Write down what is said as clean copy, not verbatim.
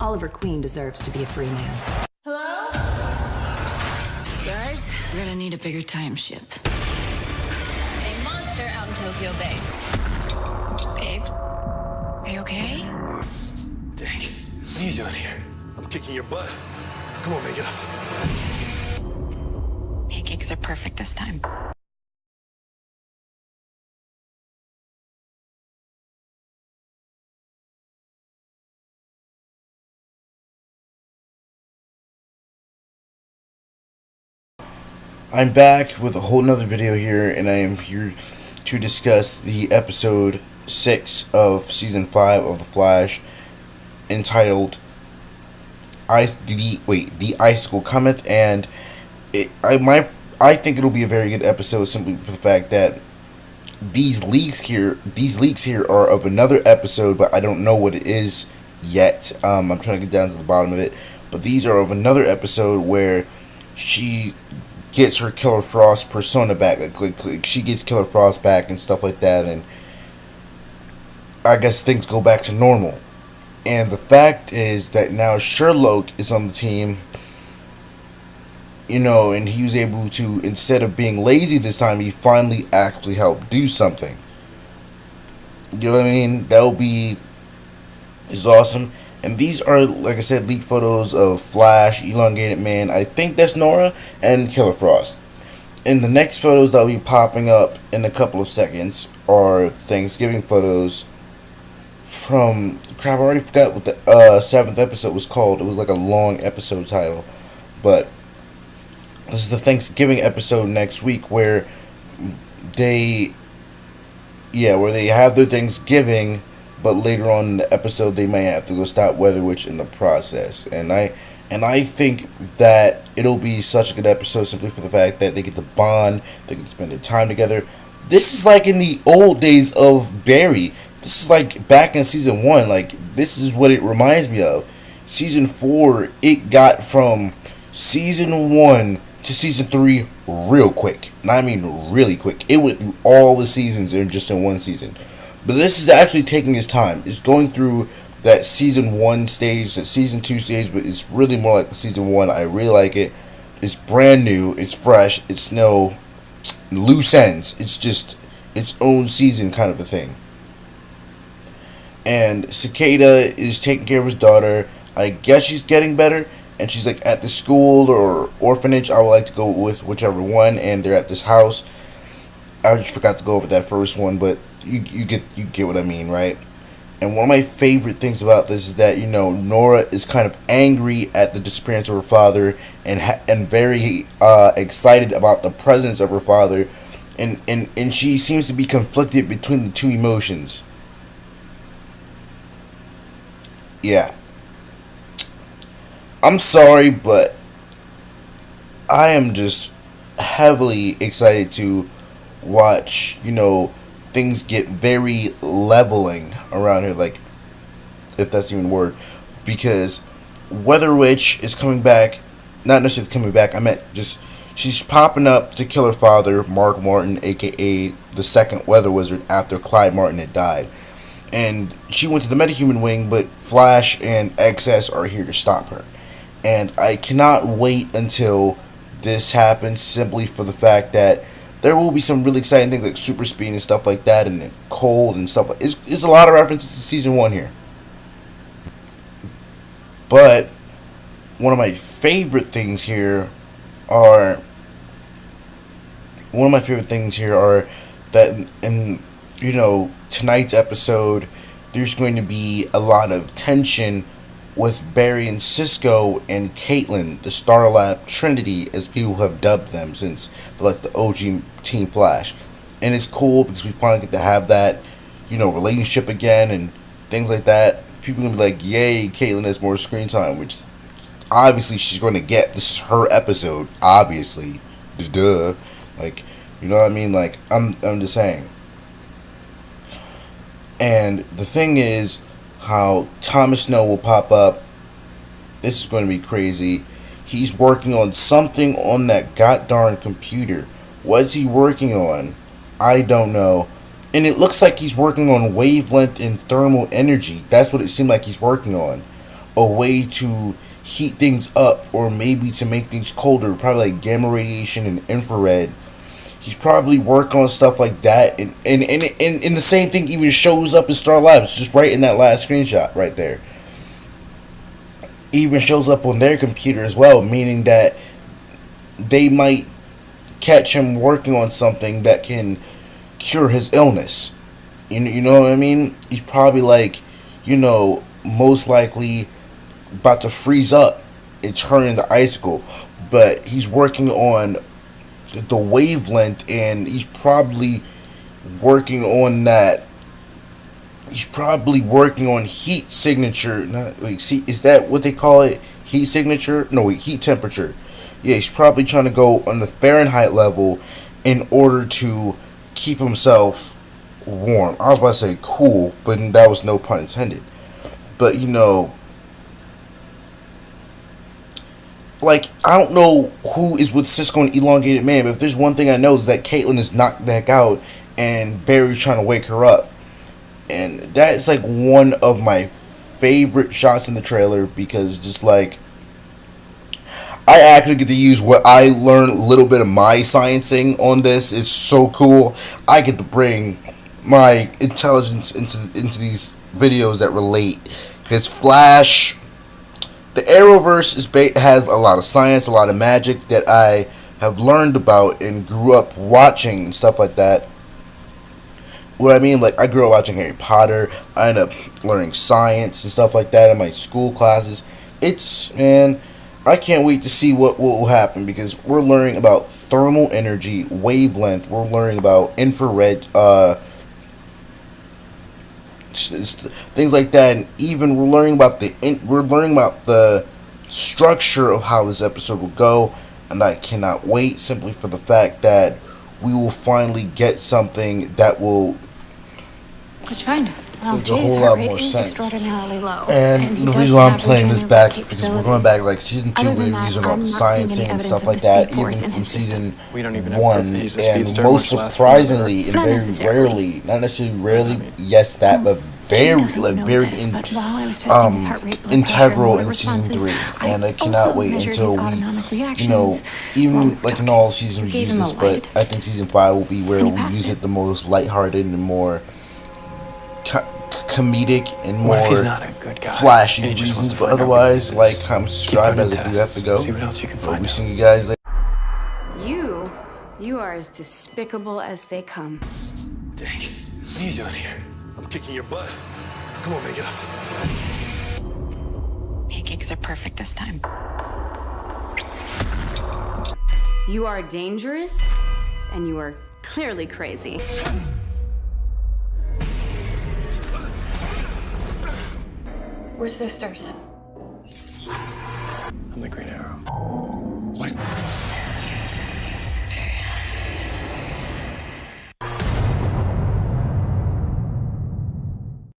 Oliver Queen deserves to be a free man. Hello? Guys, we're gonna need a bigger time ship. A monster out in Tokyo Bay. Babe, are you okay? Dick, what are you doing here? I'm kicking your butt. Come on, man, get up. Pancakes are perfect this time. I'm back with a whole nother video here, and I am here to discuss the episode 6 of season 5 of The Flash, entitled The Icicle Cometh. And I think it'll be a very good episode simply for the fact that these leaks here are of another episode, but I don't know what it is yet. I'm trying to get down to the bottom of it, but these are of another episode where she gets her Killer Frost persona back. Like she gets Killer Frost back and stuff like that, and I guess things go back to normal. And the fact is that now Sherlock is on the team, and he was able to, instead of being lazy this time, he finally actually helped do something. You know what I mean? Is awesome. And these are, like I said, leaked photos of Flash, Elongated Man, I think that's Nora, and Killer Frost. And the next photos that will be popping up in a couple of seconds are Thanksgiving photos from... Crap, I already forgot what the 7th episode was called. It was like a long episode title. But this is the Thanksgiving episode next week where they have their Thanksgiving, but later on in the episode they may have to go stop Weather Witch in the process. And I think that it'll be such a good episode simply for the fact that they get to bond, they get to spend their time together. This is like in the old days of Barry. This is like back in season 1. Like, this is what it reminds me of. Season 4, it got from season 1 to season 3 real quick. And I mean really quick. It went through all the seasons in one season. But this is actually taking its time. It's going through that season 1 stage, that season 2 stage, but it's really more like the season 1. I really like it. It's brand new. It's fresh. It's no loose ends. It's just its own season kind of a thing. And Cicada is taking care of his daughter. I guess she's getting better. And she's like at the school or orphanage. I would like to go with whichever one. And they're at this house. I just forgot to go over that first one, but you get what I mean, right? And one of my favorite things about this is that Nora is kind of angry at the disappearance of her father, and very excited about the presence of her father, and she seems to be conflicted between the two emotions. Yeah, I'm sorry, but I am just heavily excited to watch things get very leveling around here, like, if that's even a word, because Weather Witch is coming back. Not necessarily coming back, I meant just she's popping up to kill her father, Mark Martin, aka the second Weather Wizard, after Clyde Martin had died. And she went to the metahuman wing, but Flash and XS are here to stop her. And I cannot wait until this happens, simply for the fact that there will be some really exciting things like super speed and stuff like that, and cold and stuff. It's a lot of references to season 1 here. But one of my favorite things here are that in tonight's episode there's going to be a lot of tension with Barry and Cisco and Caitlin, the Starlab Trinity, as people have dubbed them, since they're like the OG Team Flash. And it's cool because we finally get to have that, relationship again and things like that. People are going to be like, yay, Caitlin has more screen time, which obviously she's going to get. This is her episode, obviously. Just duh. Like, you know what I mean? Like, I'm just saying. And the thing is, how Thomas Snow will pop up. This is going to be crazy. He's working on something on that goddamn computer. What's he working on? I don't know. And it looks like he's working on wavelength and thermal energy. That's what it seemed like he's working on. a way to heat things up, or maybe to make things colder, probably like gamma radiation and infrared. He's probably working on stuff like that, and the same thing even shows up in Star Labs, just right in that last screenshot right there. Even shows up on their computer as well, meaning that they might catch him working on something that can cure his illness. You know what I mean? He's probably like, most likely about to freeze up and turn into icicle, but he's working on the wavelength, and he's probably working on that. He's probably working on heat signature. Is that what they call it? Heat signature? No, wait, heat temperature. Yeah, he's probably trying to go on the Fahrenheit level in order to keep himself warm. I was about to say cool, but that was no pun intended. But like, I don't know who is with Cisco and Elongated Man, but if there's one thing I know is that Caitlyn is knocked the heck out and Barry's trying to wake her up. And that is like one of my favorite shots in the trailer, because just like, I actually get to use what I learned, a little bit of my sciencing on this. It's so cool. I get to bring my intelligence into these videos that relate. Because Flash, the Arrowverse has a lot of science, a lot of magic that I have learned about and grew up watching and stuff like that. What I mean, like, I grew up watching Harry Potter. I ended up learning science and stuff like that in my school classes. I can't wait to see what will happen, because we're learning about thermal energy, wavelength. We're learning about infrared, things like that, and even we're learning about the structure of how this episode will go. And I cannot wait, simply for the fact that we will finally get something that will What'd you find? Well, make a Jay's whole heart lot rate more is sense. extraordinarily low. And he the does reason why I'm have playing this regenerative back, because we're going capabilities. back like season 2, Other we're than that, using all I'm the not science seeing any and stuff evidence like of the that, Speed Force even in from his system. season We don't even have 1. proof that he's a And speedster, most much less surprisingly, and Not very necessarily. rarely, not necessarily rarely, yes, that, but very, She doesn't know very this, but while I was testing his heart rate, blood integral pressure, and in season responses, 3. And I cannot also wait measured until his we, autonomic reactions. even like in all seasons we Gave use him a this, but light, I think season 5 will be where and he we passed use it. it the most lighthearted and more comedic and What if he's more not a good guy? flashy and he just wants reasons. to But find out what otherwise, it like, is? comment, Keep subscribe running as I do have tests, to go. see what else you can But find we out. see you guys later. You are as despicable as they come. Dick, what are you doing here? I'm kicking your butt. Come on, man, get up. Pancakes are perfect this time. You are dangerous, and you are clearly crazy. We're sisters. I'm the Green Arrow.